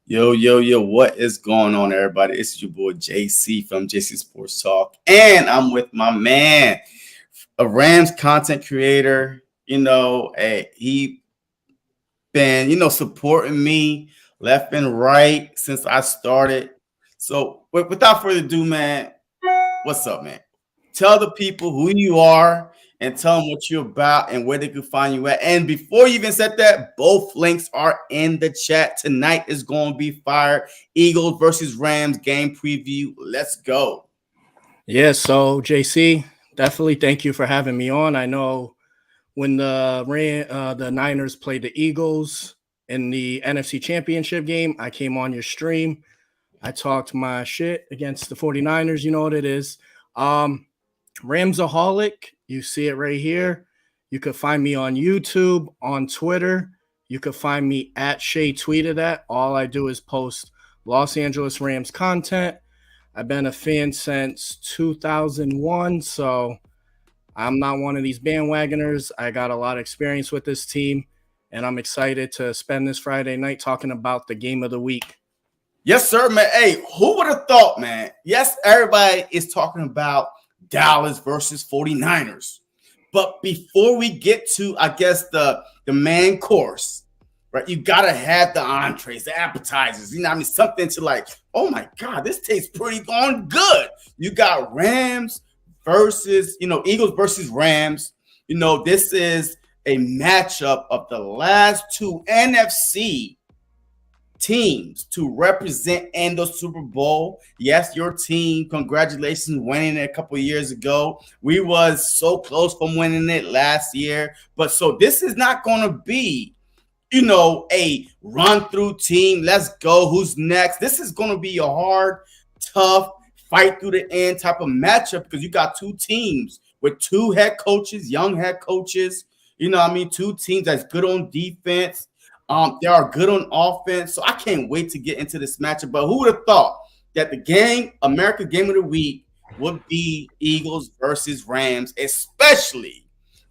Yo, yo, yo, what is going on, everybody? It's your boy JC from JC Sports Talk, and I'm with my man, a Rams content creator. He been, supporting me left and right since I started. So, without further ado, man, what's up, man? Tell the people who you are and tell them what you're about and where they can find you at. And before you even said that, both links are in the chat. Tonight is going to be fire. Eagles versus Rams game preview. Let's go. Yeah, so JC, definitely thank you for having me on. I know when the Niners played the Eagles in the NFC Championship game, I came on your stream. I talked my shit against the 49ers, you know what it is. Ramsaholic, you see it right here. You could find me on YouTube, on Twitter. You could find me at Shea Tweeted at. All I do is post Los Angeles Rams content. I've been a fan since 2001, so I'm not one of these bandwagoners. I got a lot of experience with this team, and I'm excited to spend this Friday night talking about the game of the week. Yes, sir, man. Hey, who would have thought, man? Yes, everybody is talking about Dallas versus 49ers. But before we get to, I guess, the main course, right? You gotta have the entrees, the appetizers. Something to like. Oh my God, this tastes pretty darn good. You got Rams versus, Eagles versus Rams. This is a matchup of the last two NFC teams to represent in the Super Bowl. Yes, your team, congratulations, winning it a couple of years ago. We was so close from winning it last year. But so this is not going to be a run through team. Let's go. Who's next? This is going to be a hard, tough, fight through the end type of matchup because you got two teams with two head coaches, young head coaches. Two teams that's good on defense. They are good on offense. So I can't wait to get into this matchup. But who would have thought that the game, America Game of the Week, would be Eagles versus Rams, especially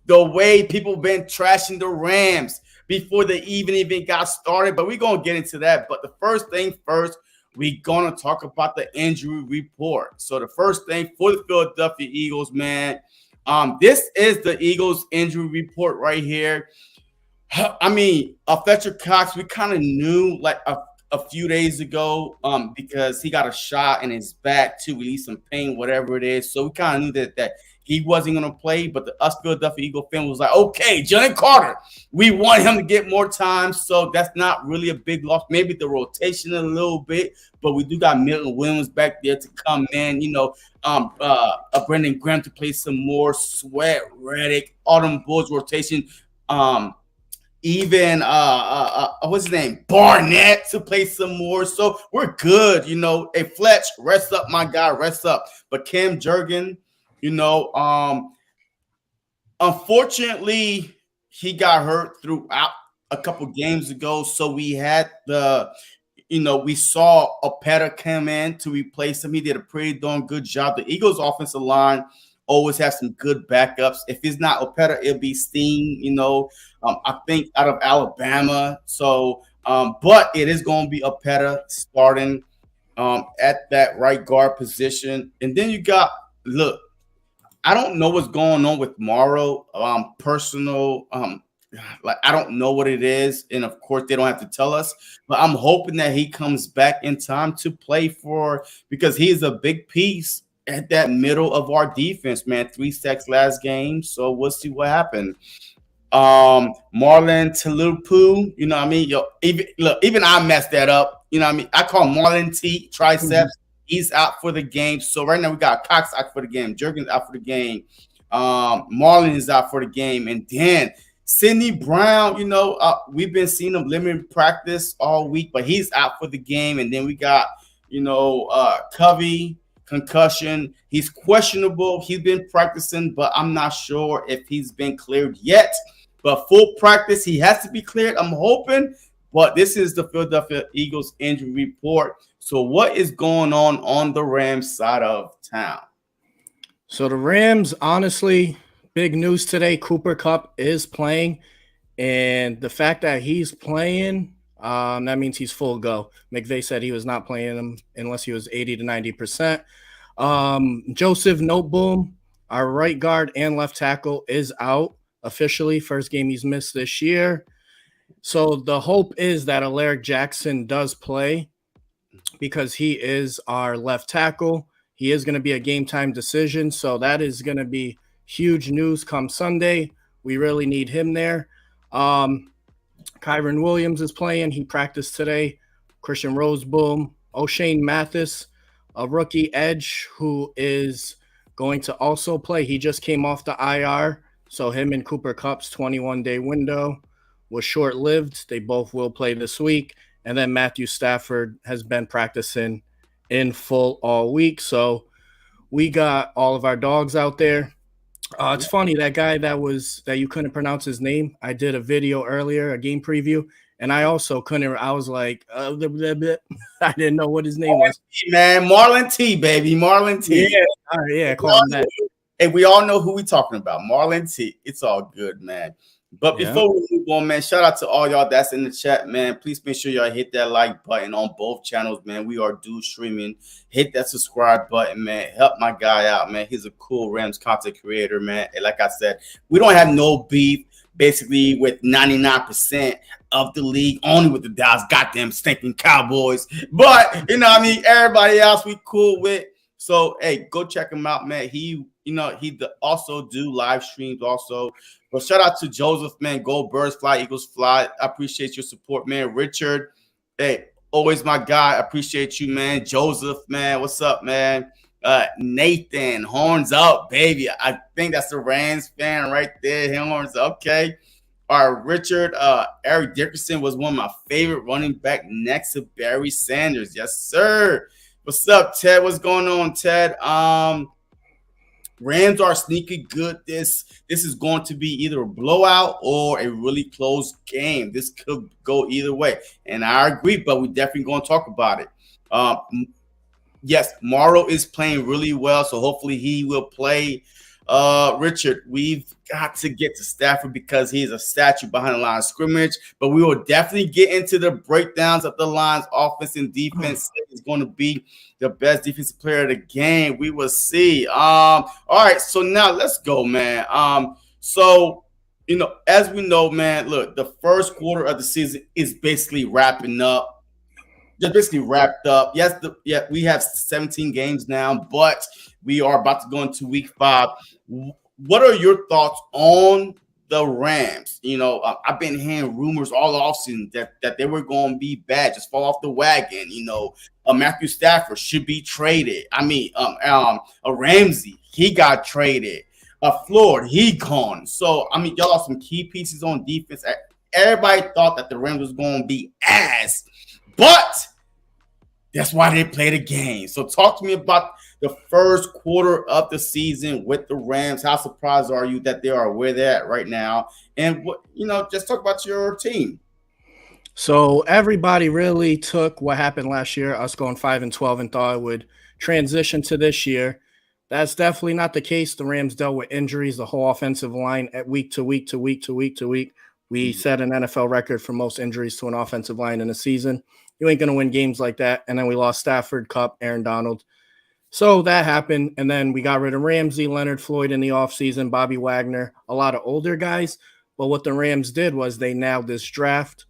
the way people been trashing the Rams before they even got started. But we're going to get into that. But the first thing first, we're going to talk about the injury report. So the first thing for the Philadelphia Eagles, man, this is the Eagles injury report right here. Fletcher Cox, we kind of knew like a few days ago because he got a shot in his back to release some pain, whatever it is. So we kind of knew that he wasn't going to play, but the us Philadelphia Eagle fan was like, okay, Johnny Carter, we want him to get more time. So that's not really a big loss. Maybe the rotation a little bit, but we do got Milton Williams back there to come in, Brendan Graham to play some more, Sweat, Reddick, Autumn Bulls rotation. Even what's his name? Barnett to play some more. So we're good, Hey, Fletch, rest up, my guy, rest up. But Cam Jurgen, unfortunately, he got hurt throughout a couple games ago. So we had we saw Opeta come in to replace him. He did a pretty darn good job. The Eagles offensive line always have some good backups. If it's not Opeta, it'll be Steen, I think out of Alabama. So, but it is going to be Opeta starting at that right guard position. And then you got, look, I don't know what's going on with Morrow. Personal, I don't know what it is. And of course, they don't have to tell us. But I'm hoping that he comes back in time to play because he is a big piece at that middle of our defense, man. 3 sacks last game. So we'll see what happens. Marlon Talupu, even I messed that up. I call Marlon T triceps. Mm-hmm. He's out for the game. So right now we got Cox out for the game. Jurgens out for the game. Marlon is out for the game. And then Sidney Brown, we've been seeing him limited practice all week, but he's out for the game. And then we got, Covey, concussion. He's questionable. He's been practicing, but I'm not sure if he's been cleared yet. But full practice, he has to be cleared. I'm hoping. But this is the Philadelphia Eagles injury report. So what is going on the Rams side of town? So the Rams, honestly, big news today. Cooper Kupp is playing. And the fact that he's playing, That means he's full go. McVay said he was not playing him unless he was 80 to 90%. Joseph Noteboom, our right guard and left tackle, is out officially. First game he's missed this year. So the hope is that Alaric Jackson does play because he is our left tackle. He is going to be a game time decision. So that is going to be huge news come Sunday. We really need him there. Kyron Williams is playing. He practiced today. Christian Roseboom, O'Shane Mathis, a rookie edge who is going to also play. He just came off the IR. So him and Cooper Kupp's 21-day window was short-lived. They both will play this week. And then Matthew Stafford has been practicing in full all week. So we got all of our dogs out there. It's funny, that guy that you couldn't pronounce his name. I did a video earlier, a game preview, and I also couldn't. I was like, I didn't know what his name was. Man, Marlon T, baby, Marlon T. Yeah, call him that. And we all know who we talking about, Marlon T. It's all good, man. But before we move on, man, shout out to all y'all that's in the chat, man. Please make sure y'all hit that like button on both channels, man. We are dual streaming. Hit that subscribe button, man. Help my guy out, man. He's a cool Rams content creator, man. And like I said, we don't have no beef, basically, with 99% of the league, only with the Dallas goddamn stinking Cowboys. But, you know what I mean? Everybody else we cool with. So, hey, go check him out, man. He also do live streams also. But shout out to Joseph, man. Go Birds Fly, Eagles Fly. I appreciate your support, man. Richard, hey, always my guy. I appreciate you, man. Joseph, man. What's up, man? Nathan, horns up, baby. I think that's the Rams fan right there. Horns up. Okay. All right, Richard. Eric Dickerson was one of my favorite running back next to Barry Sanders. Yes, sir. What's up, Ted? What's going on, Ted? Rams are sneaky good. This is going to be either a blowout or a really close game. This could go either way. And I agree, but we're definitely going to talk about it. Yes, Morrow is playing really well, so hopefully he will play. Richard, we've got to get to Stafford because he's a statue behind the line of scrimmage, but we will definitely get into the breakdowns of the line's offense and defense. Is going to be the best defensive player of the game. We will see. All right, so now let's go, man. So, you know, as we know, man, look, the first quarter of the season is basically wrapping up. Just basically wrapped up. Yes, we have 17 games now, but we are about to go into week 5. What are your thoughts on the Rams? You know, I've been hearing rumors all offseason that they were going to be bad, just fall off the wagon. You know, Matthew Stafford should be traded. I mean, Ramsey, he got traded. Floyd, he gone. So, I mean, y'all have some key pieces on defense. Everybody thought that the Rams was going to be ass, but that's why they play the game. So talk to me about the first quarter of the season with the Rams. How surprised are you that they are where they're at right now? And what, you know, just talk about your team. So everybody really took what happened last year, us going 5-12, and thought it would transition to this year. That's definitely not the case. The Rams dealt with injuries, the whole offensive line at week to week to week to week to week. We set an NFL record for most injuries to an offensive line in a season. You ain't going to win games like that. And then we lost Stafford, Kupp, Aaron Donald. So that happened. And then we got rid of Ramsey, Leonard Floyd in the offseason, Bobby Wagner, a lot of older guys. But what the Rams did was they nailed this draft.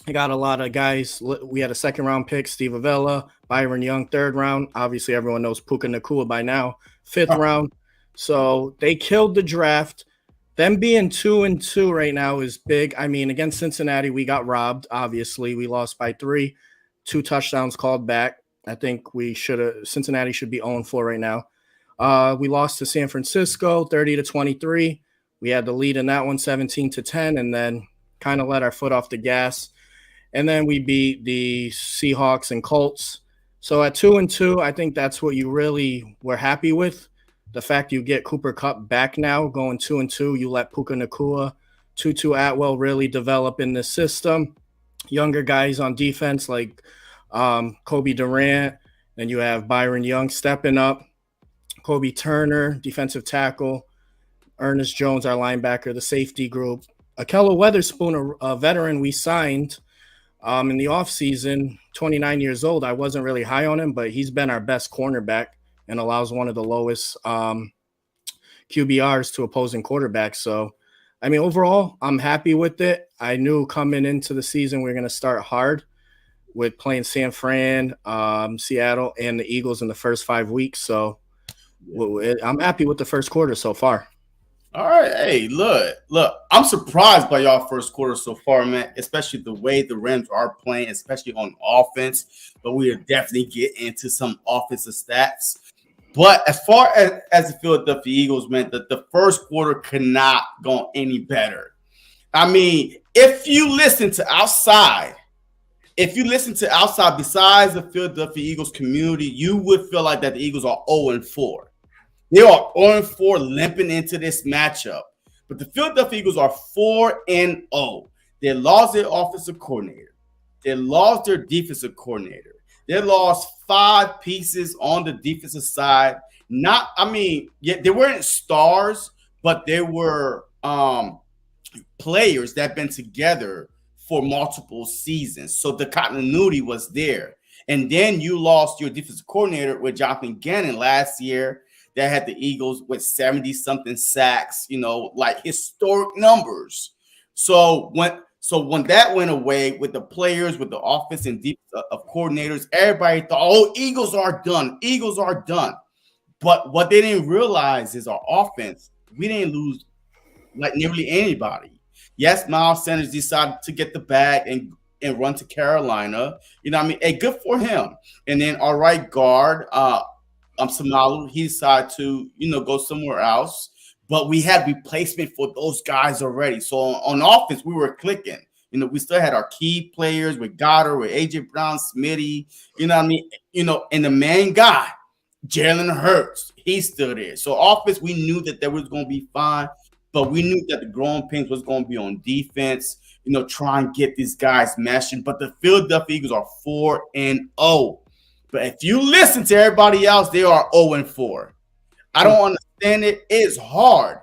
They got a lot of guys. We had a second-round pick, Steve Avella, Byron Young, third round. Obviously, everyone knows Puka Nacua by now, fifth round. So they killed the draft. Them being 2-2 right now is big. I mean, against Cincinnati, we got robbed. Obviously, we lost by 3, 2 touchdowns called back. I think Cincinnati should be 0-4 right now. We lost to San Francisco, 30-23. We had the lead in that one, 17-10, and then kind of let our foot off the gas. And then we beat the Seahawks and Colts. So at 2-2, I think that's what you really were happy with. The fact you get Cooper Kupp back now, going 2-2, you let Puka Nacua, Tutu Atwell really develop in the system. Younger guys on defense like Kobe Durant, and you have Byron Young stepping up, Kobe Turner, defensive tackle, Ernest Jones, our linebacker, the safety group. Ahkello Witherspoon, a veteran we signed In the offseason, 29 years old, I wasn't really high on him, but he's been our best cornerback and allows one of the lowest QBRs to opposing quarterbacks. So, I mean, overall, I'm happy with it. I knew coming into the season we are going to start hard with playing San Fran, Seattle, and the Eagles in the first 5 weeks. So I'm happy with the first quarter so far. All right. Hey, look, I'm surprised by y'all first quarter so far, man, especially the way the Rams are playing, especially on offense. But we'll definitely get into some offensive stats. But as far as the Philadelphia Eagles, man, the first quarter could not go any better. I mean, if you listen to outside besides the Philadelphia Eagles community, you would feel like that the Eagles are 0-4. They are 0-4 limping into this matchup. But the Philadelphia Eagles are 4-0. They lost their offensive coordinator. They lost their defensive coordinator. They lost 5 pieces on the defensive side. They weren't stars, but they were players that have been together for multiple seasons. So the continuity was there. And then you lost your defensive coordinator with Jonathan Gannon last year that had the Eagles with 70-something sacks, like historic numbers. So when that went away with the players, with the offense and defense of coordinators, everybody thought, oh, Eagles are done. Eagles are done. But what they didn't realize is our offense, we didn't lose like nearly anybody. Yes, Miles Sanders decided to get the bag and run to Carolina. Hey, good for him. And then our right guard, Samalu, he decided to, go somewhere else. But we had replacement for those guys already. So on offense, we were clicking. We still had our key players with Goddard, with AJ Brown, Smitty, and the main guy, Jalen Hurts, he's still there. So offense, we knew that there was going to be fine, but we knew that the growing pains was going to be on defense, try and get these guys meshing. But the Philadelphia Eagles are 4-0. But if you listen to everybody else, they are 0-4. I don't understand it. It's hard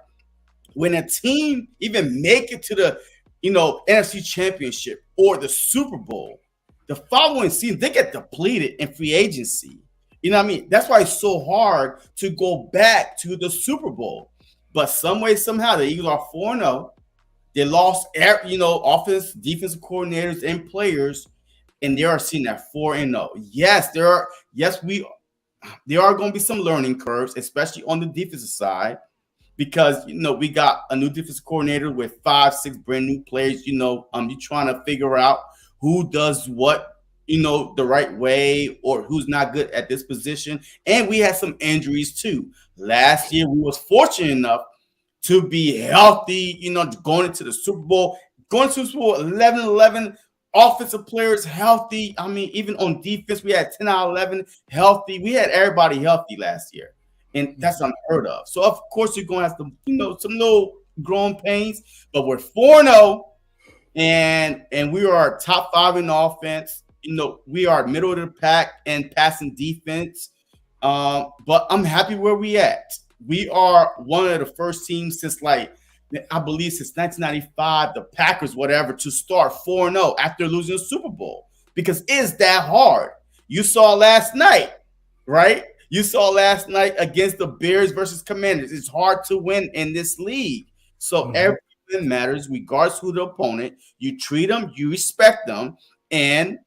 when a team even make it to the, NFC Championship or the Super Bowl. The following season, they get depleted in free agency. That's why it's so hard to go back to the Super Bowl. But some way, somehow, the Eagles are 4-0. They lost, offense, defensive coordinators, and players, and they are seen at 4-0. Yes, there are going to be some learning curves, especially on the defensive side, because we got a new defensive coordinator with 5-6 brand new players. You're trying to figure out who does what, the right way, or who's not good at this position. And we had some injuries too. Last year, we was fortunate enough to be healthy, going into the Super Bowl, 11-11. Offensive players healthy. Even on defense, we had 10 out of 11 healthy. We had everybody healthy last year, and that's unheard of. So, of course, you're going to have some little growing pains, but we're 4-0, and we are top 5 in offense. We are middle of the pack and passing defense. But I'm happy where we at. We are one of the first teams since I believe since 1995, the Packers, whatever, to start 4-0 after losing the Super Bowl, because it's that hard. You saw last night, right? You saw last night against the Bears versus Commanders. It's hard to win in this league. So everything matters, regardless who the opponent. You treat them, you respect them, and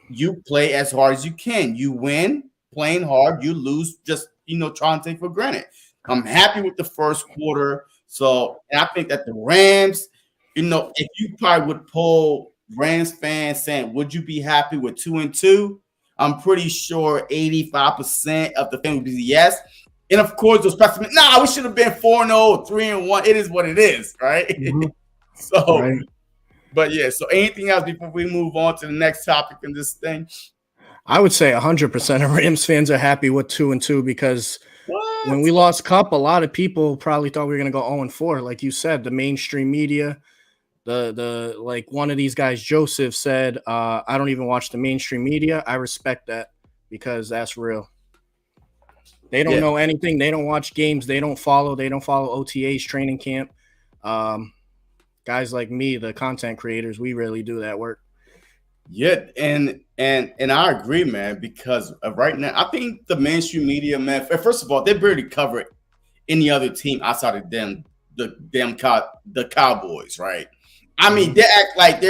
you play as hard as you can. You win playing hard. You lose just, trying to take for granted. I'm happy with the first quarter. So I think that the Rams, if you probably would poll Rams fans saying, would you be happy with 2-2? I'm pretty sure 85% of the fans would be yes. And of course, those pessimists, we should have been 4-0, 3-1. It is what it is, right? Mm-hmm. Right. But yeah, so anything else before we move on to the next topic in this thing? I would say 100% of Rams fans are happy with 2-2 because when we lost Kupp, a lot of people probably thought we were going to go 0-4. Like you said, the mainstream media, the like one of these guys, Joseph, said, I don't even watch the mainstream media. I respect that because that's real. They don't know anything. They don't watch games. They don't follow OTAs, training camp. Guys like me, the content creators, we really do that work. Yeah, and I agree, man, because right now I think the mainstream media, man, first of all, they barely cover any other team outside of them, the Cowboys, right? I mean, Mhm. they act like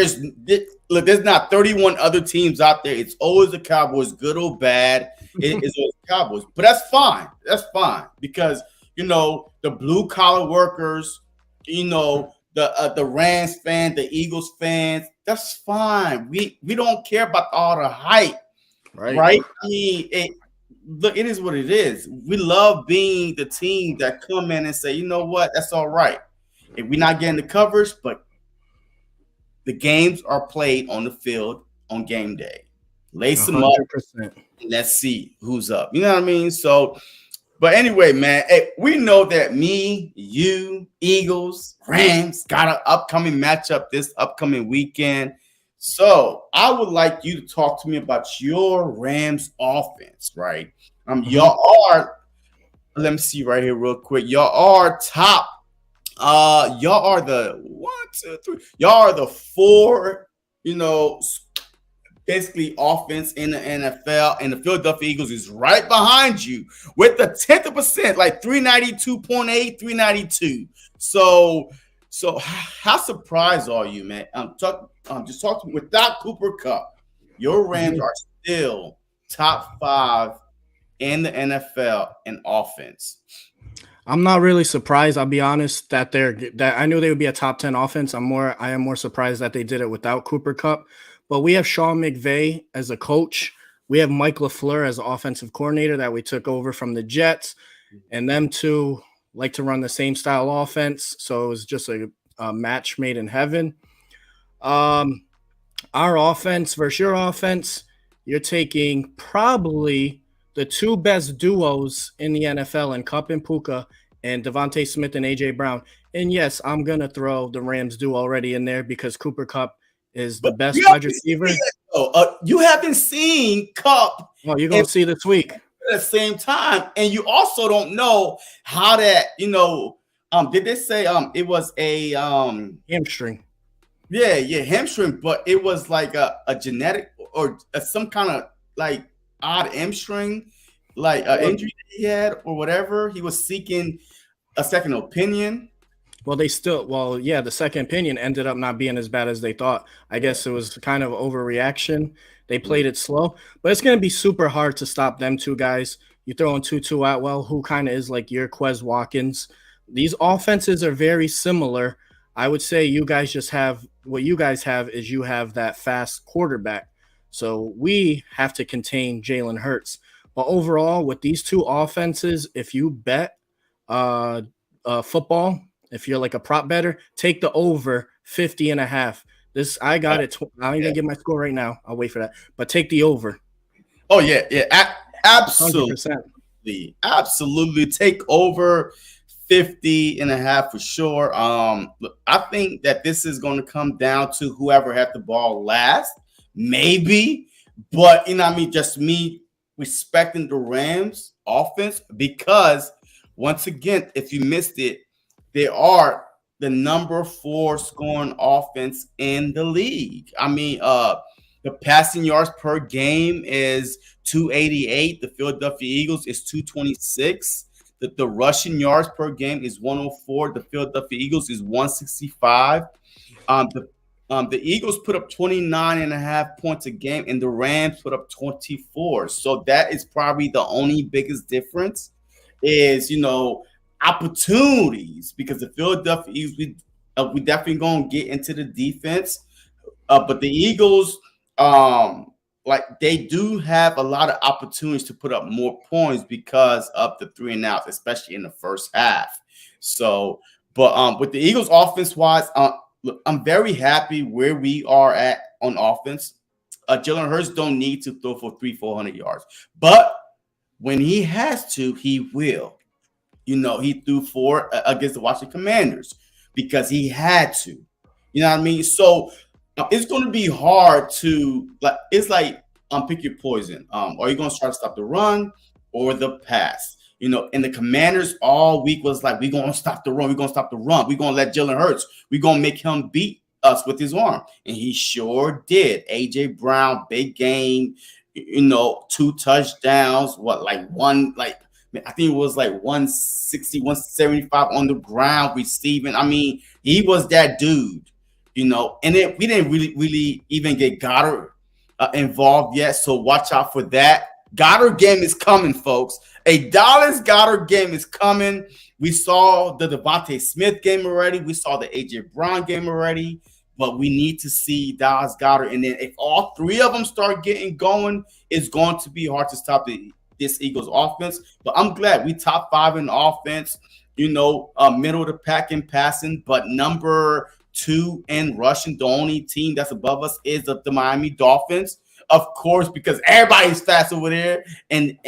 look, there's not 31 other teams out there. It's always the Cowboys, good or bad. It's always the Cowboys, but that's fine. That's fine because the blue collar workers, the Rams fan, the Eagles fans. That's fine. We don't care about all the hype, Right. right? I mean, look, it is what it is. We love being the team that come in and say, you know what, that's all right. If we're not getting the coverage, but the games are played on the field on game day. Lace them up 100%. and let's see who's up. You know what I mean? So, but anyway, man, hey, we know that me, you, Eagles, Rams got an upcoming matchup this upcoming weekend. So I would like you to talk to me about your Rams offense, right? Mhm. Y'all are, let me see right here real quick. Y'all are top. Y'all are the one, two, three. Y'all are the four, you know, basically offense in the NFL, and the Philadelphia Eagles is right behind you with the 10th of percent, like 392.8, 392. So how surprised are you, man? Just talk to me. Without Cooper Cup, your Rams Mhm. are still top 5 in the NFL in offense. I'm not really surprised. I'll be honest that I knew they would be a top 10 offense. I am more surprised that they did it without Cooper Cup. But we have Sean McVay as a coach. We have Mike LaFleur as offensive coordinator that we took over from the Jets, and them two like to run the same style offense. So it was just a match made in heaven. Um, our offense versus your offense, you're taking probably the two best duos in the NFL in Cup and Puka and Devontae Smith and AJ Brown. And yes, I'm gonna throw the Rams duo already in there because Cooper Cup is the But best you wide haven't seen it receiver. yet, though. You haven't seen Cup Well, you're at gonna see this week. the same time, and you also don't know how that did they say it was a Hamstring. yeah, hamstring, but it was like a genetic or some kind of like odd hamstring, like Well, injury that he had or whatever. He was seeking a second opinion. yeah, the second opinion ended up not being as bad as they thought. I Yeah. guess it was kind of overreaction. They played it slow, but it's going to be super hard to stop them two guys. You throw in Tutu Atwell, who kind of is like your Quez Watkins. These offenses are very similar. I would say you guys just have what you guys have is you have that fast quarterback. So we have to contain Jalen Hurts. But overall, with these two offenses, if you bet uh, football, if you're like a prop better, take the over 50 and a half. This I got it. I ain't Yeah. gonna get my score right now. I'll wait for that. But take the over. Oh yeah. 100%. Absolutely. Absolutely. Take over 50 and a half for sure. Look, I think that this is going to come down to whoever had the ball last, maybe. But you know what I mean, just me respecting the Rams offense because once again, if you missed it, they are the number 4 scoring offense in the league. I mean, the passing yards per game is 288. The Philadelphia Eagles is 226. The rushing yards per game is 104. The Philadelphia Eagles is 165. The Eagles put up 29 and a half points a game, and the Rams put up 24. So that is probably the only biggest difference is, opportunities because the Philadelphia Eagles, we definitely going to get into the defense. But the Eagles, like they do have a lot of opportunities to put up more points because of the 3 and outs, especially in the first half. So, but with the Eagles offense wise, look, I'm very happy where we are at on offense. Jalen Hurts don't need to throw for 300-400 yards, but when he has to, he will. He threw 4 against the Washington Commanders because he had to. You know what I mean? So it's going to be hard to like. It's like pick your poison. Are you going to try to stop the run or the pass? And the Commanders all week was like, we're going to stop the run. We're going to stop the run. We're going to let Jalen Hurts. We're going to make him beat us with his arm, and he sure did. AJ Brown, big game, 2 touchdowns. I think it was like 160, 175 on the ground receiving. I mean, he was that dude, And then we didn't really even get Goddard involved yet, so watch out for that. Goddard game is coming, folks. A Dallas Goddard game is coming. We saw the Devontae Smith game already. We saw the AJ Brown game already. But we need to see Dallas Goddard. And then if all 3 of them start getting going, it's going to be hard to stop this Eagles offense. But I'm glad we top 5 in offense, middle of the pack in passing. But number 2 in rushing, the only team that's above us is the Miami Dolphins. Of course, because everybody's fast over there. And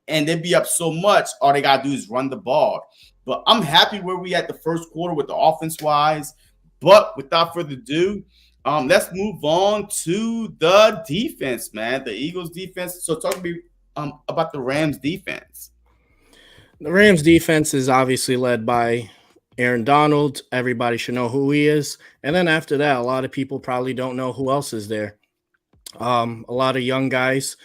they be up so much, all they got to do is run the ball. But I'm happy where we at the first quarter with the offense-wise. But without further ado, let's move on to the defense, man. The Eagles defense. So talk to me about the Rams defense. The Rams defense is obviously led by Aaron Donald. Everybody should know who he is. And then after that, a lot of people probably don't know who else is there. A lot of young guys.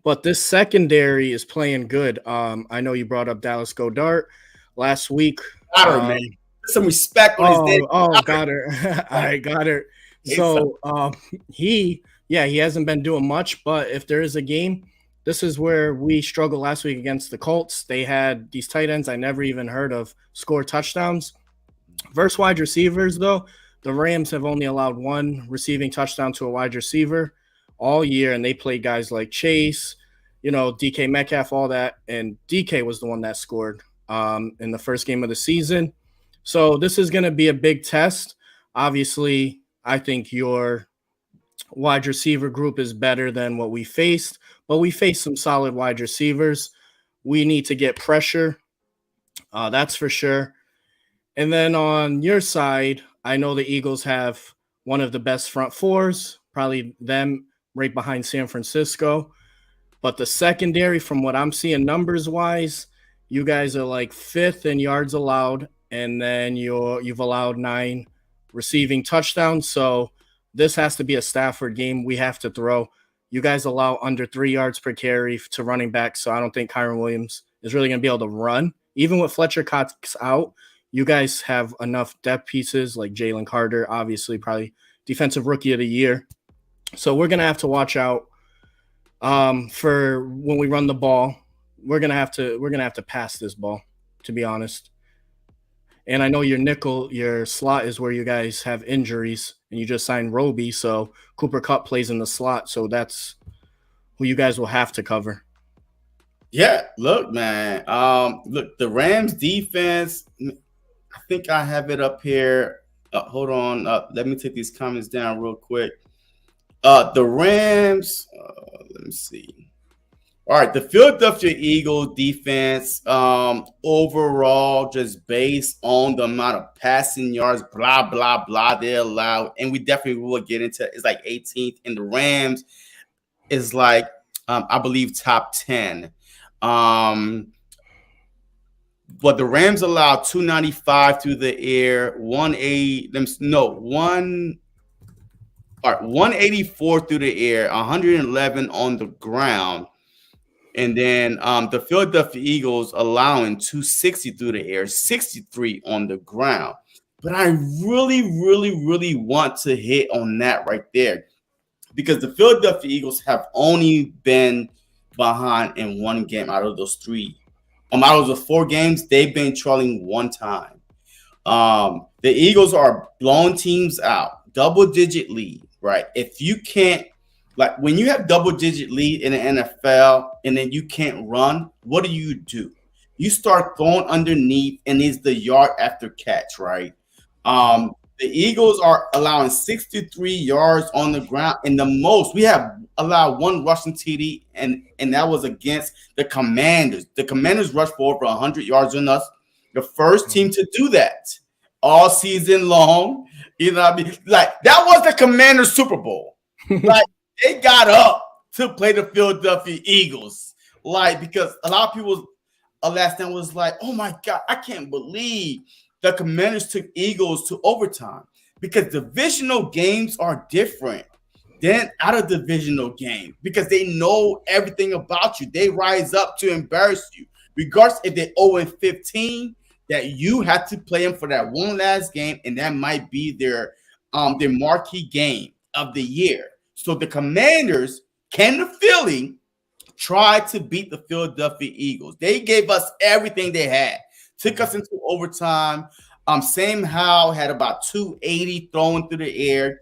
But this secondary is playing good. I know you brought up Dallas Goedert last week. Man. Some respect on his name. Got her. I got her. So he hasn't been doing much, but if there is a game, this is where we struggled last week against the Colts. They had these tight ends I never even heard of score touchdowns. Versus wide receivers, though, the Rams have only allowed 1 receiving touchdown to a wide receiver all year, and they played guys like Chase, DK Metcalf, all that, and DK was the one that scored in the first game of the season. So this is going to be a big test. Obviously, I think your wide receiver group is better than what we faced, but we faced some solid wide receivers. We need to get pressure. That's for sure. And then on your side, I know the Eagles have one of the best front fours, probably them right behind San Francisco. But the secondary, from what I'm seeing numbers-wise, you guys are like 5th in yards allowed. And then you've allowed 9 receiving touchdowns. So this has to be a Stafford game. We have to throw. You guys allow under 3 yards per carry to running back. So I don't think Kyren Williams is really going to be able to run. Even with Fletcher Cox out, you guys have enough depth pieces like Jalen Carter, obviously probably defensive rookie of the year. So we're going to have to watch out for when we run the ball. We're going to have to pass this ball, to be honest. And I know your slot is where you guys have injuries, and you just signed Roby, so Cooper Kupp plays in the slot, so that's who you guys will have to cover. Yeah, look, man. The Rams defense, I think I have it up here. Hold on. Let me take these comments down real quick. The Rams, let me see. All right, the Philadelphia Eagles defense, overall, just based on the amount of passing yards, blah, blah, blah, they allow, and we definitely will get into it. It's like 18th, and the Rams is like, I believe, top 10. But the Rams allowed 295 through the air, 184 through the air, 111 on the ground. And then the Philadelphia Eagles allowing 260 through the air, 63 on the ground. But I really, really, really want to hit on that right there, because the Philadelphia Eagles have only been behind in 1 game out of those 3. Out of the 4 games, they've been trailing 1 time. The Eagles are blowing teams out, double-digit lead, right? If you can't, like when you have double-digit lead in the NFL and then you can't run, what do? You start throwing underneath, and it's the yard after catch, right? The Eagles are allowing 63 yards on the ground, and the most we have allowed 1 rushing TD, and that was against the Commanders. The Commanders rushed for over 100 yards on us. The first team to do that all season long. You know what I mean? Like, that was the Commanders Super Bowl. Like, they got up to play the Philadelphia Eagles. Like, because a lot of people last night was like, oh my God, I can't believe the Commanders took Eagles to overtime. because divisional games are different than out of divisional games because they know everything about you. They rise up to embarrass you, regardless if they're 0-15. That you have to play them for that one last game, and that might be their marquee game of the year. So the Commanders, Ken the Philly, tried to beat the Philadelphia Eagles. They gave us everything they had, took us into overtime. Sam Howell had about 280 thrown through the air.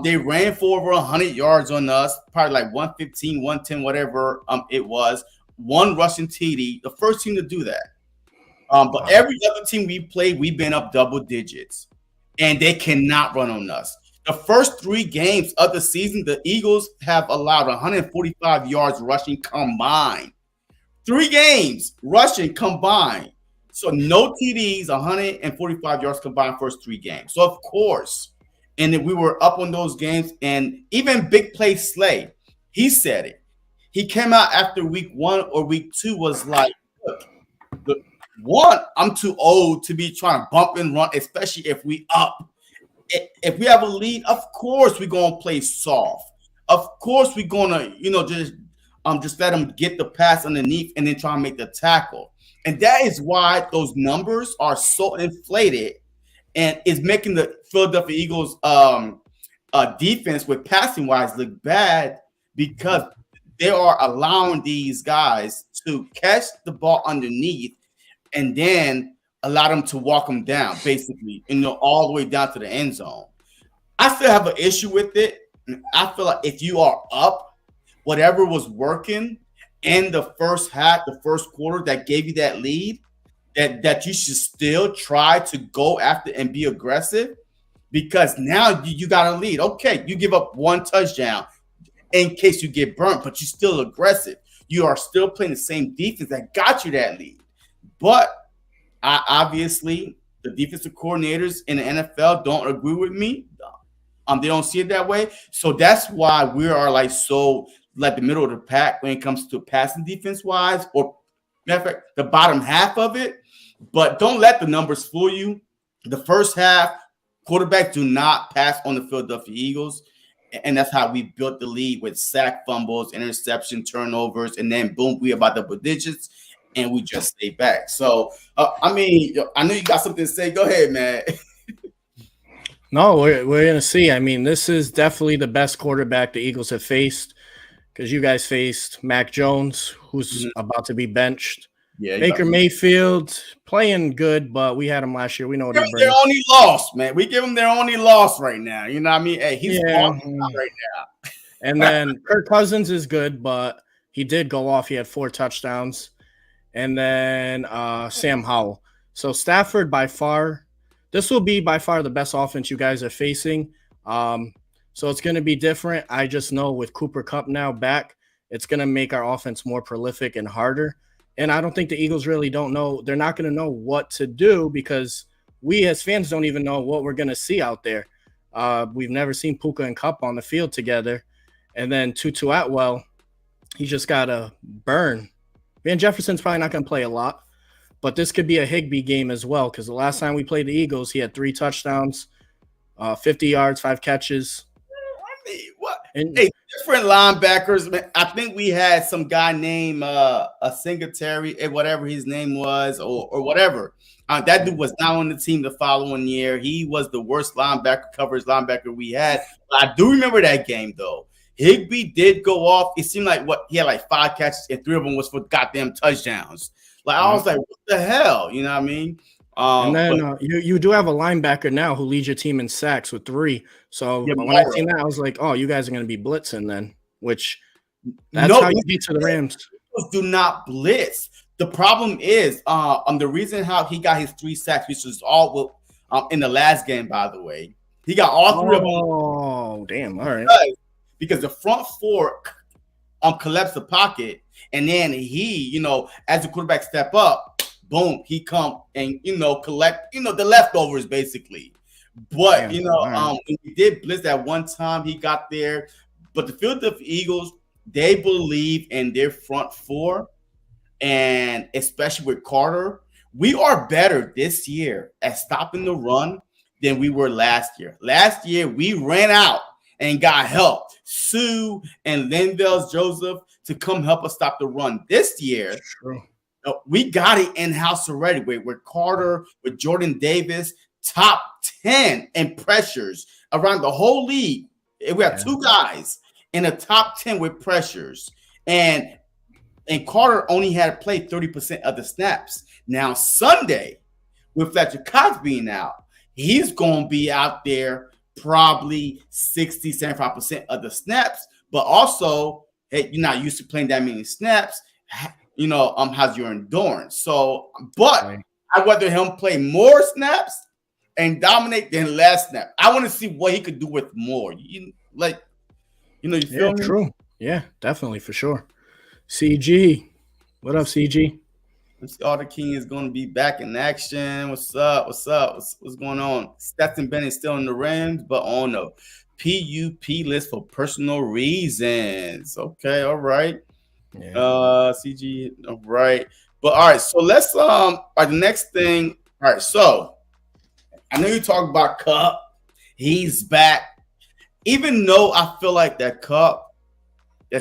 They ran for over 100 yards on us, probably like 115, 110, whatever it was. One rushing TD, the first team to do that. But every other team we played, we've been up double digits, and they cannot run on us. The first 3 games of the season, the Eagles have allowed 145 yards rushing combined. 3 games rushing combined. So no TDs, 145 yards combined first 3 games. So, of course, and then we were up on those games. And even Big Play Slay, he said it. He came out after week 1 or week 2 was like, look, one, I'm too old to be trying to bump and run, especially if we up. If we have a lead, of course we're gonna play soft. Of course we're gonna, just let them get the pass underneath and then try and make the tackle. And that is why those numbers are so inflated and is making the Philadelphia Eagles defense with passing wise look bad because they are allowing these guys to catch the ball underneath and then allow them to walk them down, basically, all the way down to the end zone. I still have an issue with it. I feel like if you are up, whatever was working in the first half, the first quarter that gave you that lead, that you should still try to go after and be aggressive because now you got a lead. Okay, you give up 1 touchdown in case you get burnt, but you're still aggressive. You are still playing the same defense that got you that lead. But obviously, the defensive coordinators in the NFL don't agree with me. They don't see it that way. So that's why we are like the middle of the pack when it comes to passing defense wise, or matter of fact, the bottom half of it. But don't let the numbers fool you. The first half, quarterbacks do not pass on the Philadelphia Eagles. And that's how we built the lead with sack, fumbles, interception, turnovers, and then boom, we about double digits. And we just stay back. So, I know you got something to say. Go ahead, man. No, we're going to see. I mean, this is definitely the best quarterback the Eagles have faced because you guys faced Mac Jones, who's about to be benched. Yeah, Baker Mayfield playing good, but we had him last year. We know what he brings. Their only loss, man. We give them their only loss right now. You know what I mean? Hey, he's right now. And then Kirk Cousins is good, but he did go off. He had 4 touchdowns. And then Sam Howell. So Stafford, this will be by far the best offense you guys are facing. So it's going to be different. I just know with Cooper Kupp now back, it's going to make our offense more prolific and harder. And I don't think the Eagles really don't know. They're not going to know what to do because we as fans don't even know what we're going to see out there. We've never seen Puka and Kupp on the field together. And then Tutu Atwell, he just got a burn. Van Jefferson's probably not going to play a lot, but this could be a Higbee game as well because the last time we played the Eagles, he had 3 touchdowns, 50 yards, 5 catches. Different linebackers. Man, I think we had some guy named Singletary, whatever his name was, or whatever. That dude was not on the team the following year. He was the worst coverage linebacker we had. But I do remember that game, though. Higbee did go off. It seemed like he had like 5 catches and 3 of them was for goddamn touchdowns. Like I was like, what the hell? You know what I mean? And then you do have a linebacker now who leads your team in sacks with 3. So when I seen that, I was like, oh, you guys are going to be blitzing then, which that's how you beat to the Rams. Do not blitz. The problem is the reason how he got his 3 sacks, which was all in the last game, by the way. He got all 3 of them. Oh, damn. All right. Because the front 4 collapsed the pocket, and then he, as the quarterback step up, boom, he come and collect, the leftovers basically. But when he did blitz that one time, he got there. But the Philadelphia Eagles, they believe in their front 4, and especially with Carter, we are better this year at stopping the run than we were last year. Last year, we ran out and got help. Sue and Linville Joseph to come help us stop the run. This year, True. We got it in-house already with Carter, with Jordan Davis, top 10 in pressures around the whole league. We have two guys in the top 10 with pressures. And Carter only had to play 30% of the snaps. Now, Sunday, with Fletcher Cox being out, he's going to be out there probably 60, 75% of the snaps. But also, hey, you're not used to playing that many snaps. How's your endurance? So, but I'd rather him play more snaps and dominate than less snaps. I want to see what he could do with more. You feel me? True. Yeah, definitely, for sure. CG. What up, CG? Carter King is going to be back in action. What's up? What's going on? Stetson Bennett still in the Rams, but on the PUP list for personal reasons. Okay, all right. Yeah. CG, all right. But all right, so let's the next thing. All right, so I know you talk about Cup. He's back. Even though I feel like that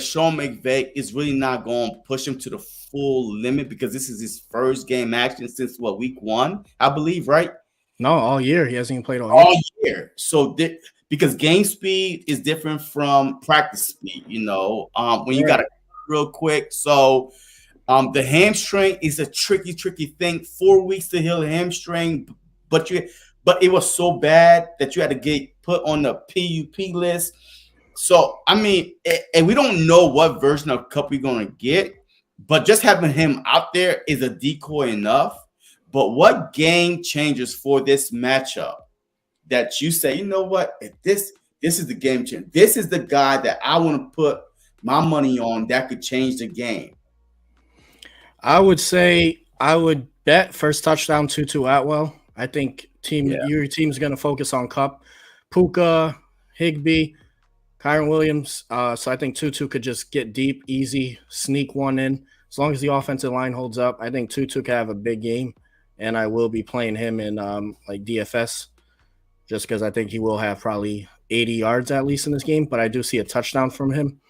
Sean McVay is really not going to push him to the full limit because this is his first game action since week 1, I believe, right? No, all year. He hasn't even played all year. So because game speed is different from practice speed, when you got to real quick. So the hamstring is a tricky thing. 4 weeks to heal a hamstring, but it was so bad that you had to get put on the PUP list. So, I mean, and we don't know what version of Cup we're going to get, but just having him out there is a decoy enough. But what game changers for this matchup that you say, you know what, this is the game changer. This is the guy that I want to put my money on that could change the game. I would say I would bet first touchdown Tutu Atwell. I think your team's going to focus on Cup, Puka, Higbee, Kyron Williams. So I think Tutu could just get deep, easy, sneak one in. As long as the offensive line holds up, I think Tutu could have a big game, and I will be playing him in DFS just because I think he will have probably 80 yards at least in this game, but I do see a touchdown from him.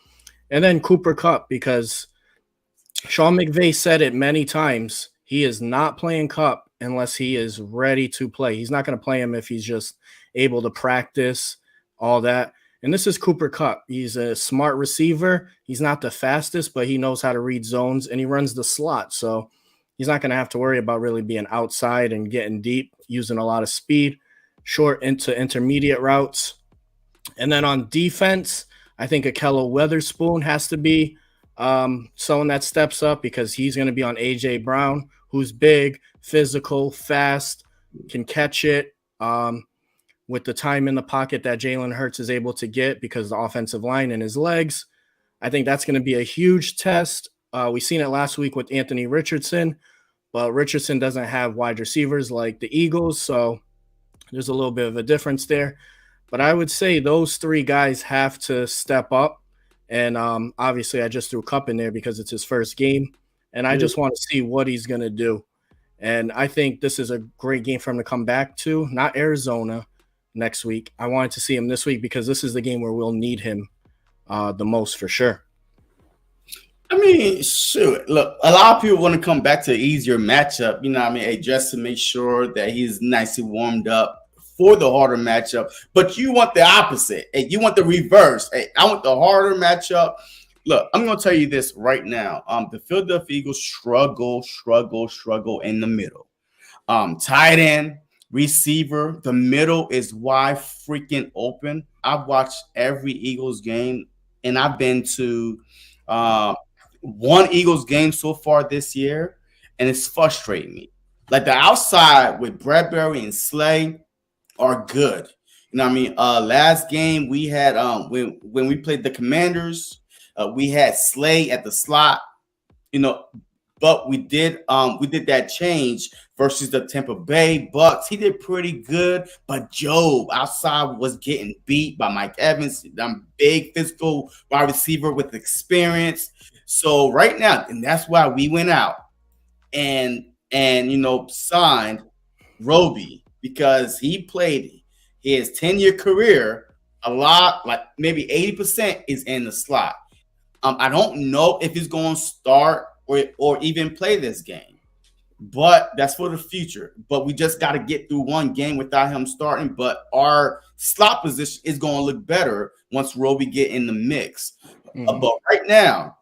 And then Cooper Kupp, because Sean McVay said it many times, he is not playing Kupp unless he is ready to play. He's not going to play him if he's just able to practice, all that. And this is Cooper Kupp. He's a smart receiver. He's not the fastest, but he knows how to read zones, and he runs the slot. So he's not going to have to worry about really being outside and getting deep, using a lot of speed, short into intermediate routes. And then on defense, I think Akello Weatherspoon has to be someone that steps up because he's going to be on A.J. Brown, who's big, physical, fast, can catch it with the time in the pocket that Jalen Hurts is able to get because of the offensive line and his legs. I think that's going to be a huge test. We seen it last week with Anthony Richardson, but Richardson doesn't have wide receivers like the Eagles, so there's a little bit of a difference there. But I would say those three guys have to step up. And obviously I just threw Kupp in there because it's his first game. And I just want to see what he's going to do. And I think this is a great game for him to come back to, not Arizona next week. I wanted to see him this week because this is the game where we'll need him the most for sure. I mean, shoot. Look, a lot of people want to come back to an easier matchup, just to make sure that he's nicely warmed up for the harder matchup. But you want the opposite. Hey, you want the reverse. Hey, I want the harder matchup. Look, I'm going to tell you this right now. The Philadelphia Eagles struggle in the middle. Tight end, receiver, the middle is wide freaking open. I've watched every Eagles game, and I've been to one Eagles game so far this year, and it's frustrating me. Like the outside with Bradbury and Slay are good. You know what I mean? Last game we had when we played the Commanders, we had Slay at the slot, but we did that change versus the Tampa Bay Bucks. He did pretty good, but Job outside was getting beat by Mike Evans, big physical wide receiver with experience. So right now, and that's why we went out and signed Roby because he played his 10-year career, a lot, like maybe 80% is in the slot. I don't know if he's going to start or even play this game, but that's for the future. But we just got to get through one game without him starting. But our slot position is going to look better once Roby get in the mix. But right now,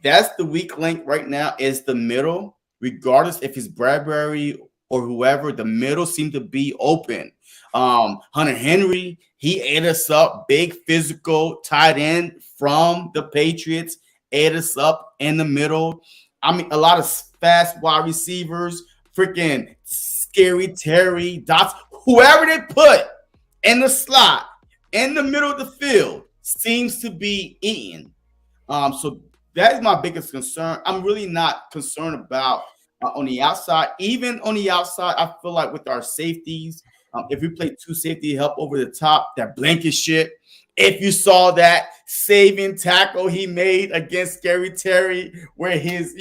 that's the weak link right now is the middle. Regardless if it's Bradbury or whoever, the middle seems to be open. Hunter Henry, he ate us up, big physical tight end from the Patriots, ate us up in the middle. I mean, a lot of fast wide receivers, freaking Scary Terry, Dots, whoever they put in the slot, in the middle of the field, seems to be eating. So that is my biggest concern. I'm really not concerned about on the outside. Even on the outside, I feel like with our safeties, if we play two safety help over the top, that blanket shit. If you saw that saving tackle he made against Scary Terry, where his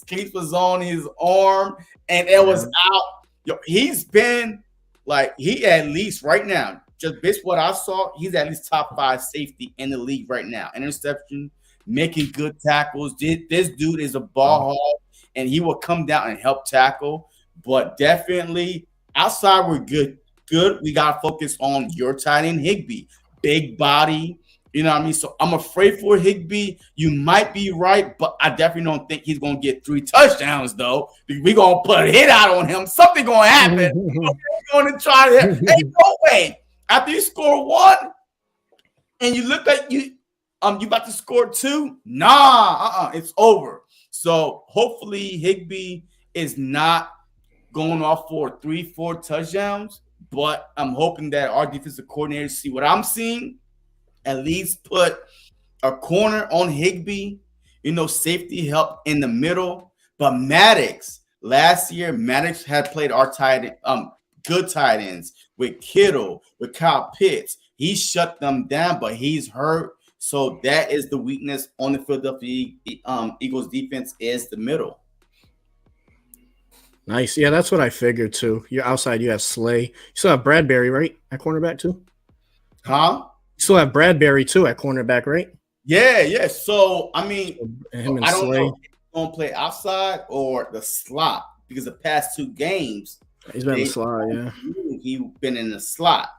cleat was on his arm and it was out. Yo, he's been like, he at least right now, just based what I saw, he's at least top 5 safety in the league right now. Interception, making good tackles. This dude is a ball hog, and he will come down and help tackle. But definitely outside, we're good. We got to focus on your tight end, Higbee. Big body, you know what I mean? So I'm afraid for Higbee. You might be right, but I definitely don't think he's going to get 3 touchdowns, though. We're going to put a hit out on him. Something going to happen. We're going to try to hit. Hey, no way. After you score 1 and you look like you about to score 2, it's over. So hopefully Higbee is not going off for 3-4 touchdowns. But I'm hoping that our defensive coordinators see what I'm seeing, at least put a corner on Higbee, safety help in the middle. But Maddox, last year, Maddox had played our good tight ends with Kittle, with Kyle Pitts. He shut them down, but he's hurt. So that is the weakness on the Philadelphia Eagles defense is the middle. Nice. Yeah, that's what I figured too. You're outside, you have Slay. You still have Bradbury, right? At cornerback too? Huh? You still have Bradbury too at cornerback, right? Yeah. So, I mean, him and I don't Slay. know if he's going to play outside or the slot because the past 2 games, he's been in the slot, yeah. He's been in the slot.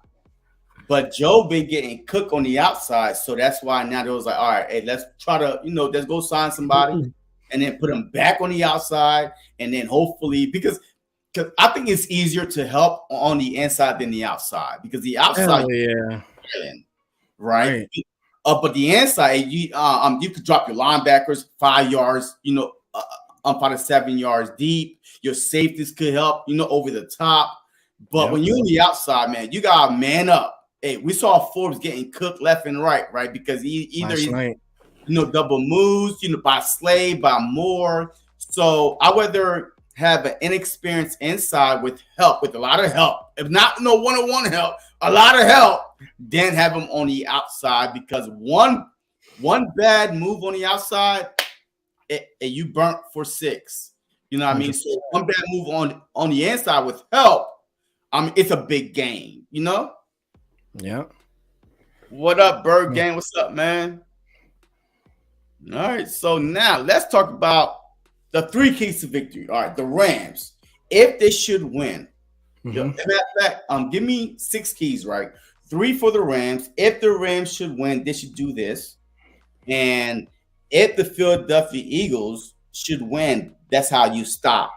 But Joe been getting cooked on the outside, so that's why now they was like, all right, hey, let's try to, let's go sign somebody. And then put him back on the outside, and then hopefully because I think it's easier to help on the inside than the outside because the outside, right? But the inside, you could drop your linebackers 5 yards, 5 to 7 yards deep. Your safeties could help, over the top. But when you're on the outside, man, you got to man up. Hey, we saw Forbes getting cooked left and right, because double moves, by Slay, by Moore. So I would rather have an inexperienced inside with help, with a lot of help. If not one-on-one help, a lot of help, then have him on the outside because one bad move on the outside, you burnt for 6. You know what I mean? So one bad move on the inside with help, it's a big game, Yeah. What up, Bird Gang? What's up, man? All right, so now let's talk about the 3 keys to victory. All right, the Rams, if they should win, matter of fact, give me 6 keys, right? 3 for the Rams. If the Rams should win, they should do this. And if the Philadelphia Eagles should win, that's how you stop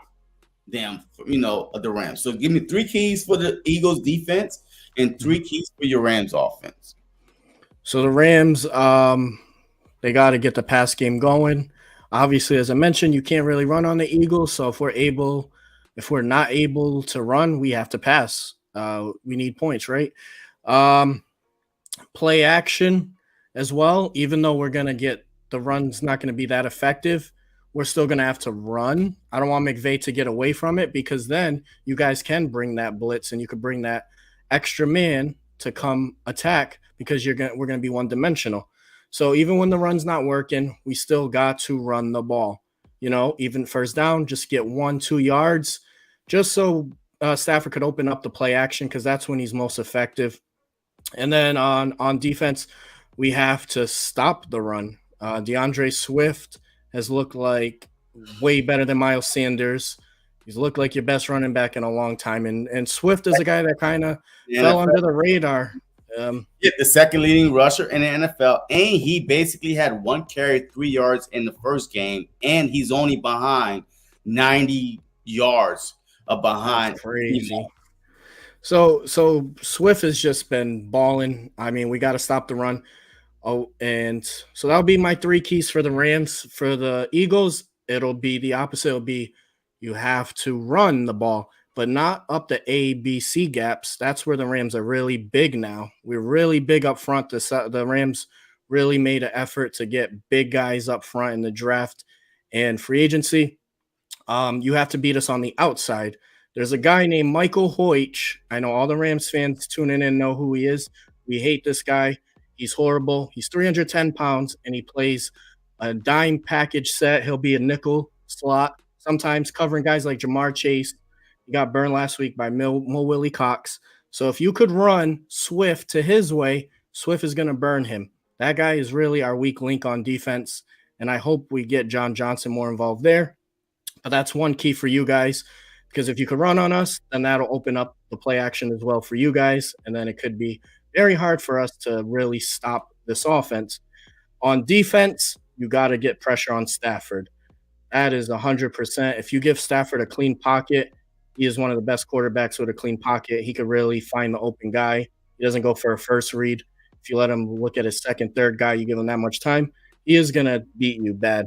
them, the Rams. So give me 3 keys for the Eagles defense and 3 keys for your Rams offense. So the Rams, they got to get the pass game going. Obviously, as I mentioned, you can't really run on the Eagles. So if we're not able to run, we have to pass. We need points, right? Play action as well. Even though we're going to get the run's not going to be that effective, we're still going to have to run. I don't want McVay to get away from it because then you guys can bring that blitz and you could bring that extra man to come attack because we're going to be one-dimensional. So even when the run's not working, we still got to run the ball. Even first down, just get 1-2 yards, just so Stafford could open up the play action because that's when he's most effective. And then on defense, we have to stop the run. DeAndre Swift has looked like way better than Miles Sanders. He's looked like your best running back in a long time. And Swift is a guy that kind of fell under the radar. The second leading rusher in the NFL, and he basically had 1 carry, 3 yards in the first game, and he's only behind 90 yards behind. That's crazy. So Swift has just been balling. I mean, we got to stop the run. Oh, and so that'll be my 3 keys for the Rams. For the Eagles, it'll be the opposite. It'll be you have to run the ball, but not up the A, B, C gaps. That's where the Rams are really big now. We're really big up front. The Rams really made an effort to get big guys up front in the draft and free agency. You have to beat us on the outside. There's a guy named Michael Hoyt. I know all the Rams fans tuning in know who he is. We hate this guy. He's horrible. He's 310 pounds, and he plays a dime package set. He'll be a nickel slot, sometimes covering guys like Jamar Chase. He got burned last week by Mo Willie Cox. So if you could run Swift to his way, Swift is going to burn him. That guy is really our weak link on defense, and I hope we get John Johnson more involved there. But that's one key for you guys, because if you could run on us, then that'll open up the play action as well for you guys, and then it could be very hard for us to really stop this offense. On defense, you got to get pressure on Stafford. That is 100%. If you give Stafford a clean pocket, he is one of the best quarterbacks with a clean pocket. He could really find the open guy. He doesn't go for a first read. If you let him look at his second, third guy, you give him that much time, he is going to beat you bad.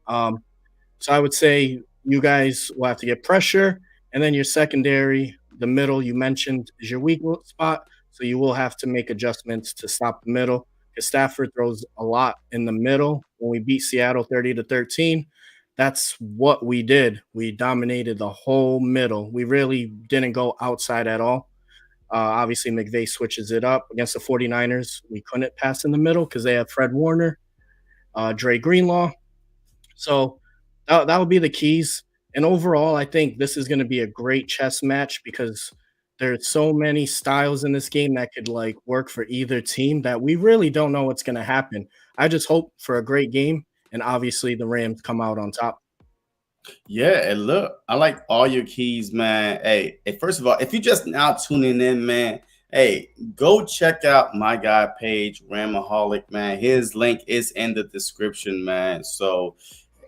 So I would say you guys will have to get pressure. And then your secondary, the middle you mentioned, is your weak spot. So you will have to make adjustments to stop the middle. Because Stafford throws a lot in the middle. When we beat Seattle 30-13, that's what we did. We dominated the whole middle. We really didn't go outside at all. Obviously, McVay switches it up. Against the 49ers, we couldn't pass in the middle because they have Fred Warner, Dre Greenlaw. So that would be the keys. And overall, I think this is going to be a great chess match because there's so many styles in this game that could like work for either team that we really don't know what's going to happen. I just hope for a great game, and obviously the Rams come out on top. Yeah, and look, I like all your keys, man. Hey, first of all, if you're just now tuning in, man, hey, go check out my guy page, Ramaholic, man. His link is in the description, man. So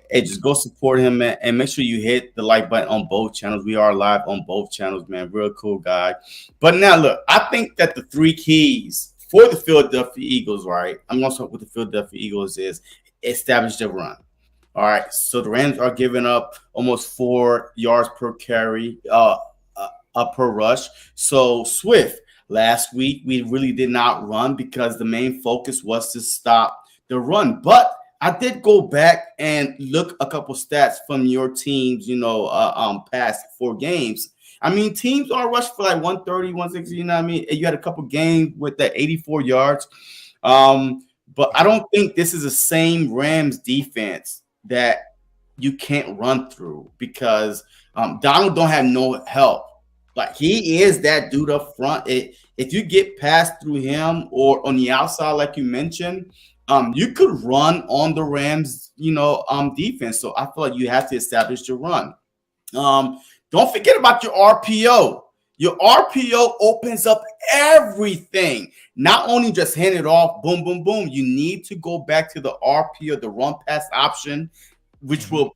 hey, just go support him, man, and make sure you hit the like button on both channels. We are live on both channels, man. Real cool guy. But now, look, I think that the 3 keys for the Philadelphia Eagles, right? I'm going to start with the Philadelphia Eagles is establish the run. All right, so the Rams are giving up almost 4 yards per carry, per rush. So Swift, last week we really did not run because the main focus was to stop the run, but I did go back and look a couple stats from your teams, past 4 games. I mean, teams are rushing for like 130, 160, you know what I mean? You had a couple games with that 84 yards. But I don't think this is the same Rams defense that you can't run through because Donald don't have no help. Like, he is that dude up front. If you get past through him or on the outside, like you mentioned, you could run on the Rams, defense. So I feel like you have to establish your run. Don't forget about your RPO. Your RPO opens up everything. Not only just hand it off, boom, boom, boom. You need to go back to the RPO, the run pass option, which will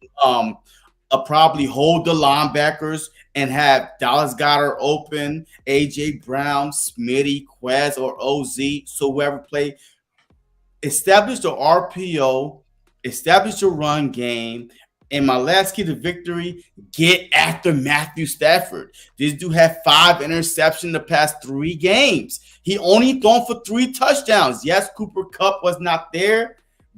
probably hold the linebackers and have Dallas Goedert open, AJ Brown, Smitty, Quez, or OZ. So whoever play. Establish the RPO, establish your run game, and my last key to victory, get after Matthew Stafford. This dude had 5 interceptions the past 3 games. He only thrown for 3 touchdowns. Yes, Cooper Kupp was not there,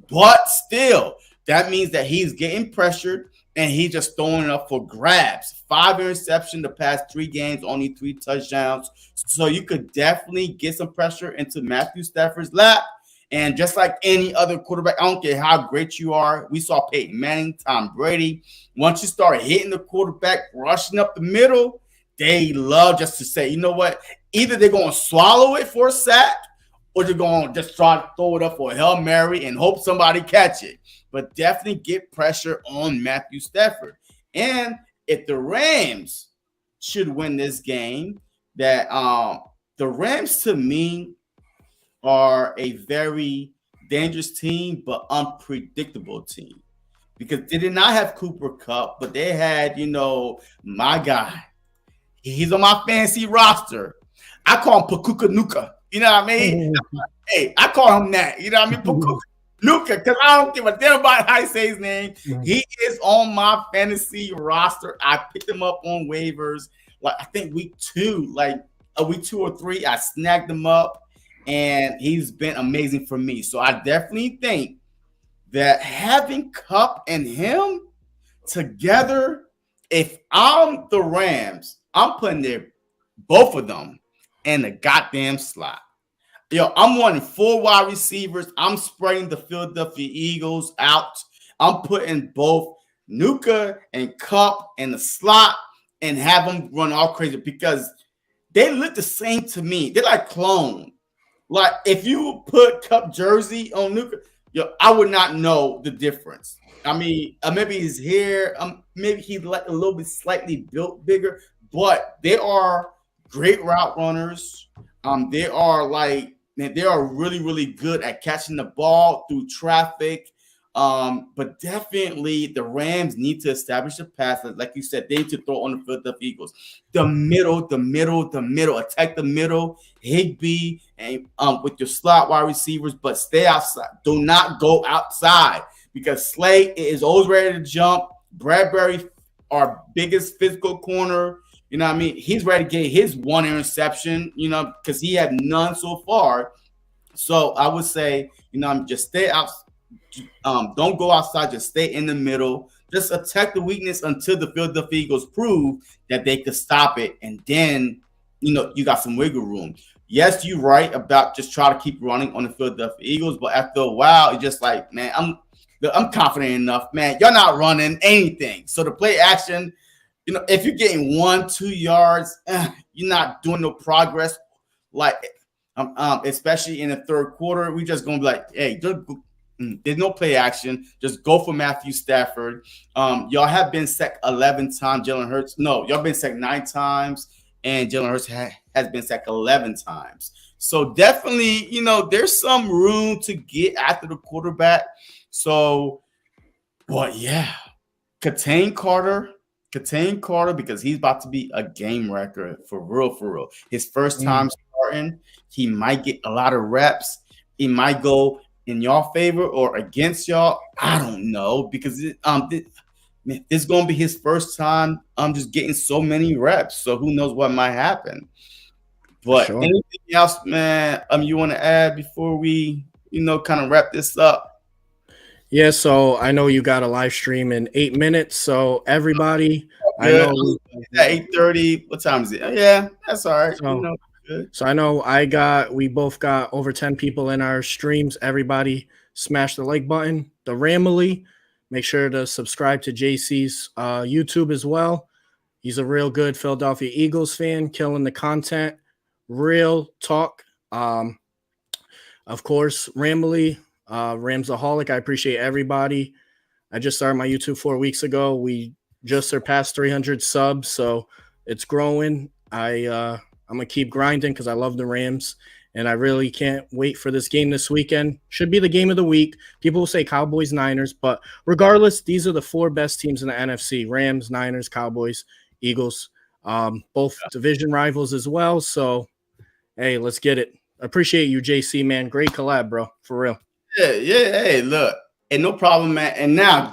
but still, that means that he's getting pressured and he's just throwing it up for grabs. 5 interceptions the past 3 games, only 3 touchdowns. So you could definitely get some pressure into Matthew Stafford's lap. And just like any other quarterback, I don't care how great you are. We saw Peyton Manning, Tom Brady. Once you start hitting the quarterback, rushing up the middle, they love just to say, you know what? Either they're going to swallow it for a sack or they're going to just try to throw it up for a Hail Mary and hope somebody catch it. But definitely get pressure on Matthew Stafford. And if the Rams should win this game, that the Rams to me are a very dangerous team, but unpredictable team. Because they did not have Cooper Kupp, but they had, my guy. He's on my fantasy roster. I call him Pakuka Nuka. You know what I mean? Hey, I call him that. You know what I mean? Pakuka Nuka, because I don't give a damn about how you say his name. He is on my fantasy roster. I picked him up on waivers. Like I think week 2 or 3, I snagged him up, and he's been amazing for me. So I definitely think that having Kupp and him together, if I'm the Rams, I'm putting both of them in the goddamn slot. I'm wanting 4 wide receivers. I'm spreading the Philadelphia Eagles out. I'm putting both Nuka and Kupp in the slot and have them run all crazy because they look the same to me. They're like clone. Like if you put Kupp jersey on Nuka, I would not know the difference. I mean, maybe his hair, maybe he's like a little bit slightly built bigger, but they are great route runners. They are really, really good at catching the ball through traffic. But definitely the Rams need to establish a pass. Like you said, they need to throw on the Philadelphia Eagles. The middle. Attack the middle. Higbee and with your slot wide receivers, but stay outside. Do not go outside because Slay is always ready to jump. Bradbury, our biggest physical corner, you know what I mean? He's ready to get his 1 interception, because he had none so far. So I would say, just stay out. Don't go outside. Just stay in the middle. Just attack the weakness until the Philadelphia Eagles prove that they could stop it. And then, you got some wiggle room. Yes, you're right about just try to keep running on the Philadelphia Eagles. But after a while, it's just like, man, I'm confident enough, man. You're not running anything. So the play action, if you're getting 1-2 yards, you're not doing no progress. Like, especially in the third quarter, we just gonna be like, hey, there's no play action. Just go for Matthew Stafford. Y'all have been sacked 11 times. Jalen Hurts, no, y'all been sacked 9 times, and Jalen Hurts has been sacked 11 times. So definitely, there's some room to get after the quarterback. So, but yeah, contain Carter because he's about to be a game wrecker for real. His first time starting, he might get a lot of reps. He might go in y'all favor or against y'all. I don't know because this is going to be his first time. I'm just getting so many reps. So who knows what might happen. But anything else, man, you want to add before we, kind of wrap this up? Yeah, so I know you got a live stream in 8 minutes. So everybody, I know at 8:30. What time is it? Yeah, that's all right. So I know we both got over 10 people in our streams. Everybody smash the like button. The Ramily, make sure to subscribe to JC's YouTube as well. He's a real good Philadelphia Eagles fan, killing the content, real talk. Of course, Ramily, Ramsaholic. I appreciate everybody. I just started my YouTube 4 weeks ago. We just surpassed 300 subs, so it's growing. I'm going to keep grinding because I love the Rams, and I really can't wait for this game this weekend. Should be the game of the week. People will say Cowboys, Niners, but regardless, these are the 4 best teams in the NFC: Rams, Niners, Cowboys, Eagles, both division rivals as well. So, hey, let's get it. Appreciate you, JC, man. Great collab, bro. For real. Yeah. Hey, look, and no problem, man. And now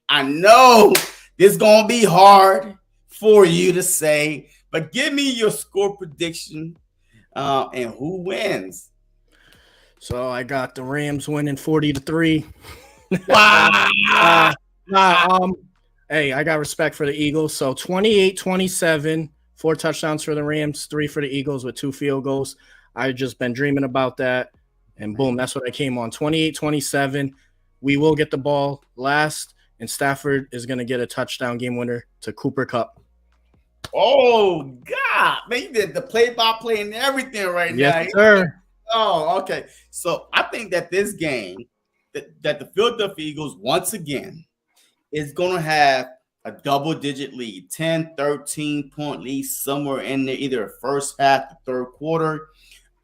I know this going to be hard for you to say, but give me your score prediction and who wins. So I got the Rams winning 40-3. Wow. Hey, I got respect for the Eagles. So 28-27, 4 touchdowns for the Rams, 3 for the Eagles with 2 field goals. I've just been dreaming about that. And boom, that's what I came on. 28-27. We will get the ball last, and Stafford is going to get a touchdown game winner to Cooper Kupp. Oh God, man, you did the play-by-play and everything right now. Yes, sir. Oh, okay. So I think that this game, that the Philadelphia Eagles once again is going to have a double-digit lead, 10, 13-point lead somewhere in there, either first half, the third quarter.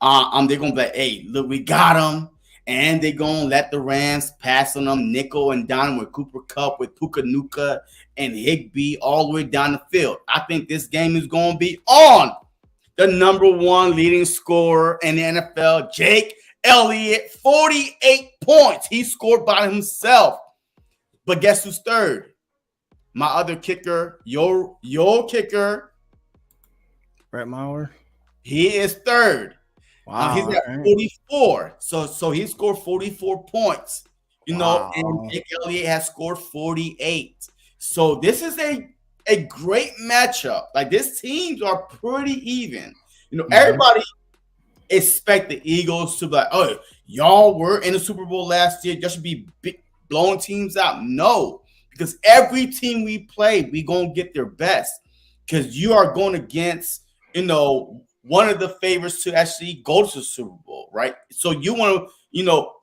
They're going to be like, hey, look, we got them. And they're going to let the Rams pass on them nickel and dime with Cooper Kupp, with Puka Nuka and Higbee all the way down the field. I think this game is going to be on the number one leading scorer in the NFL, Jake Elliott, 48 points. He scored by himself. But guess who's third? My other kicker, your kicker, Brett Maher. he is third. Wow. He's at 44. So he scored 44 points. You know, and Jake Elliott has scored 48. So this is a great matchup. Like, these teams are pretty even. You know, everybody expect the Eagles to be like, oh, y'all were in the Super Bowl last year. Y'all should be blowing teams out. No, because every team we play, we going to get their best. Because you are going against, you know, one of the favorites to actually go to the Super Bowl, right? So you want to, you know,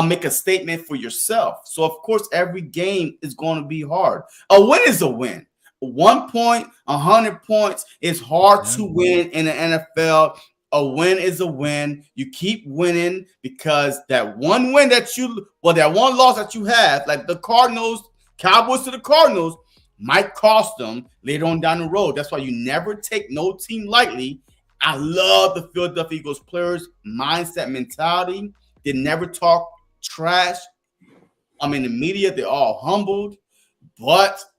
make a statement for yourself. So, of course, every game is going to be hard. A win is a win. 1 point, 100 points is hard to win in the NFL. A win is a win. You keep winning because that one win that that one loss that you have, like the Cowboys to the Cardinals, might cost them later on down the road. That's why you never take no team lightly. I love the Philadelphia Eagles players' mindset, mentality. They never talk trash. I mean, the media, they're all humbled.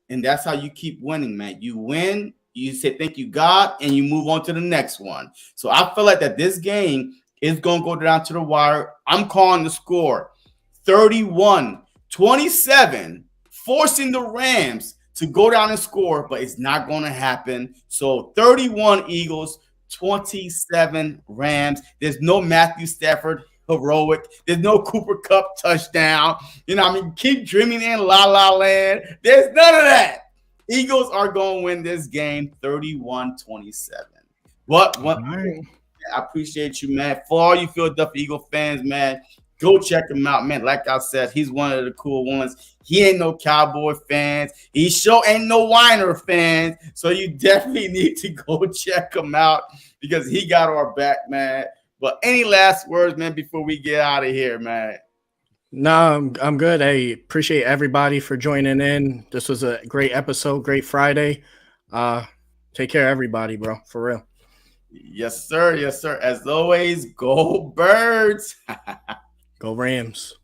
And that's how you keep winning, man. You win, you say thank you, God, and you move on to the next one. So I feel like that this game is going to go down to the wire. I'm calling the score 31-27, forcing the Rams to go down and score, but it's not going to happen. So 31 Eagles, 27 Rams. There's no Matthew Stafford heroic. There's no Cooper Kupp touchdown. You know, I mean, keep dreaming in La La Land. There's none of that. Eagles are going to win this game 31-27. I appreciate you, man. For all you Philadelphia Eagle fans, man, go check him out, man. Like I said, he's one of the cool ones. He ain't no Cowboy fans. He sure ain't no Weiner fans. So you definitely need to go check him out because he got our back, man. But any last words, man, before we get out of here, man? No, I'm good. I appreciate everybody for joining in. This was a great episode, great Friday. Take care, everybody, bro, for real. Yes, sir. Yes, sir. As always, go Birds. Go Rams.